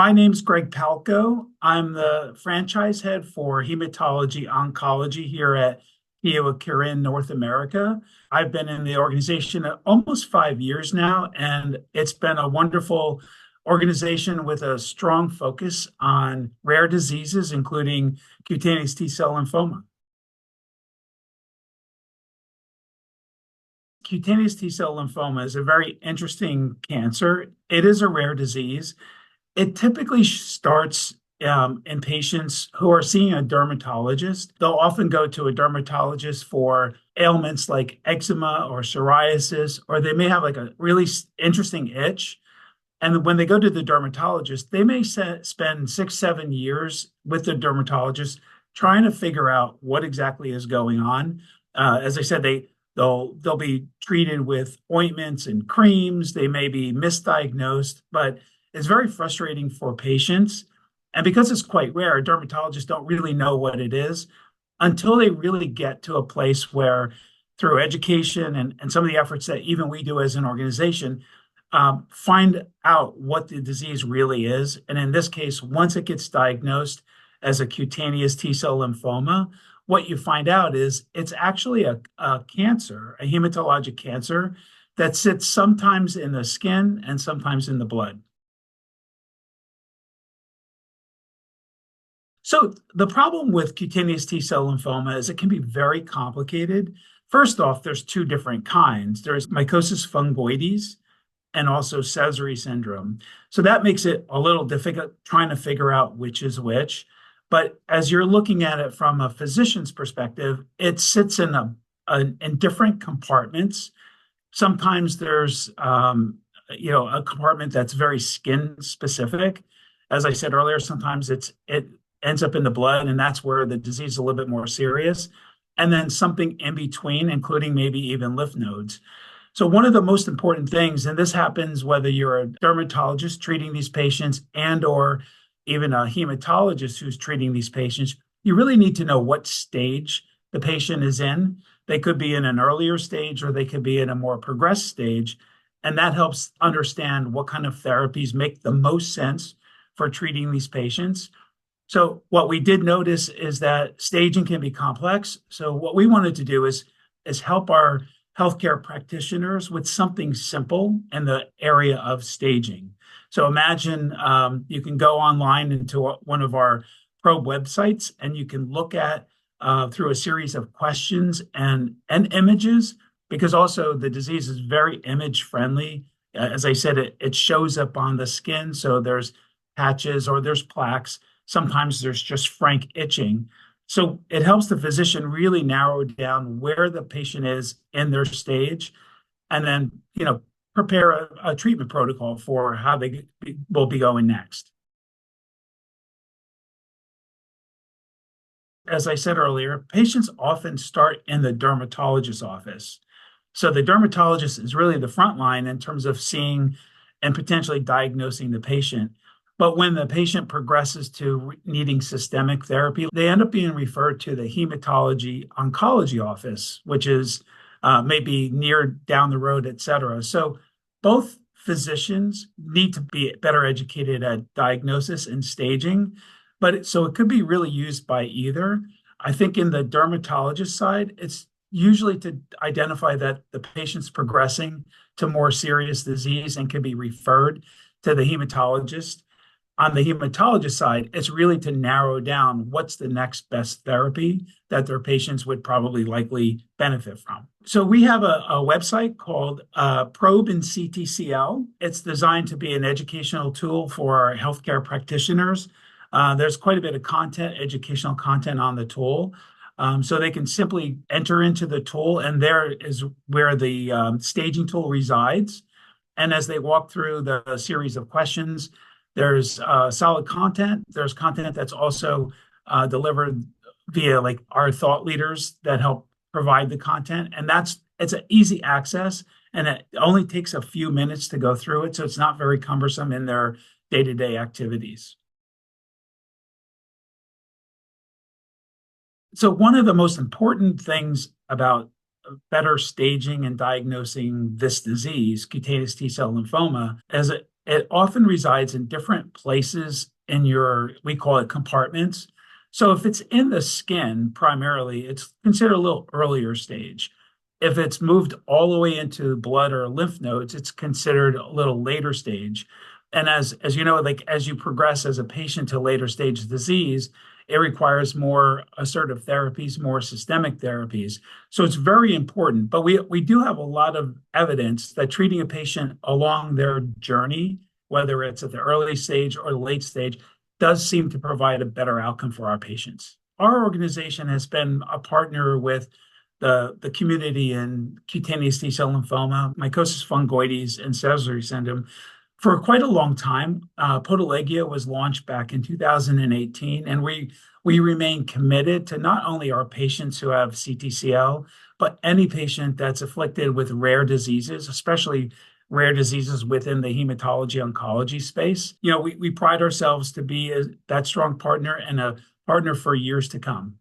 My name's Greg Palko. I'm the franchise head for hematology oncology here at Kyowa, Kirin, North America. I've been in the organization almost 5 years now, and it's been a wonderful organization with a strong focus on rare diseases, including cutaneous T-cell lymphoma. Cutaneous T-cell lymphoma is a very interesting cancer. It is a rare disease. It typically starts in patients who are seeing a dermatologist. They'll often go to a dermatologist for ailments like eczema or psoriasis, or they may have like a really interesting itch. And when they go to the dermatologist, they may spend 6, 7 years with the dermatologist trying to figure out what exactly is going on. As I said, they'll be treated with ointments and creams. They may be misdiagnosed, but it's very frustrating for patients. And because it's quite rare, dermatologists don't really know what it is until they really get to a place where, through education and some of the efforts that even we do as an organization, find out what the disease really is. And in this case, once it gets diagnosed as a cutaneous T-cell lymphoma, what you find out is it's actually a cancer, a hematologic cancer that sits sometimes in the skin and sometimes in the blood. So the problem with cutaneous T-cell lymphoma is it can be very complicated. First off, there's two different kinds. There's mycosis fungoides and also Sézary syndrome. So that makes it a little difficult trying to figure out which is which. But as you're looking at it from a physician's perspective, it sits in different compartments. Sometimes there's a compartment that's very skin specific. As I said earlier, sometimes it ends up in the blood, and that's where the disease is a little bit more serious. And then something in between, including maybe even lymph nodes. So one of the most important things, and this happens whether you're a dermatologist treating these patients and or even a hematologist who's treating these patients, you really need to know what stage the patient is in. They could be in an earlier stage or they could be in a more progressed stage. And that helps understand what kind of therapies make the most sense for treating these patients. So what we did notice is that staging can be complex. So what we wanted to do is help our healthcare practitioners with something simple in the area of staging. So imagine you can go online into one of our probe websites and you can look at through a series of questions and images, because also the disease is very image friendly. As I said, it shows up on the skin. So there's patches or there's plaques. Sometimes there's just frank itching. So it helps the physician really narrow down where the patient is in their stage, and then, prepare a treatment protocol for how they will be going next. As I said earlier, patients often start in the dermatologist's office. So the dermatologist is really the front line in terms of seeing and potentially diagnosing the patient. But when the patient progresses to needing systemic therapy, they end up being referred to the hematology oncology office, which is maybe near down the road, et cetera. So both physicians need to be better educated at diagnosis and staging, so it could be really used by either. I think in the dermatologist side, it's usually to identify that the patient's progressing to more serious disease and can be referred to the hematologist. On the hematologist side, it's really to narrow down what's the next best therapy that their patients would probably likely benefit from. So we have a website called PROBEinCTCL. It's designed to be an educational tool for our healthcare practitioners. There's quite a bit of content, educational content on the tool. So they can simply enter into the tool, and there is where the staging tool resides. And as they walk through the series of questions, there's solid content. There's content that's also delivered via like our thought leaders that help provide the content. And it's an easy access, and it only takes a few minutes to go through it. So it's not very cumbersome in their day-to-day activities. So one of the most important things about better staging and diagnosing this disease, cutaneous T-cell lymphoma, It often resides in different places in your, we call it compartments. So if it's in the skin primarily, it's considered a little earlier stage. If it's moved all the way into blood or lymph nodes, it's considered a little later stage. And as you know, like as you progress as a patient to later stage disease, it requires more assertive therapies, more systemic therapies. So it's very important. But we do have a lot of evidence that treating a patient along their journey, whether it's at the early stage or the late stage, does seem to provide a better outcome for our patients. Our organization has been a partner with the community in cutaneous T-cell lymphoma, mycosis fungoides, and Sézary syndrome for quite a long time. Poteligeo was launched back in 2018, and we remain committed to not only our patients who have CTCL, but any patient that's afflicted with rare diseases, especially rare diseases within the hematology oncology space. We pride ourselves to be that strong partner and a partner for years to come.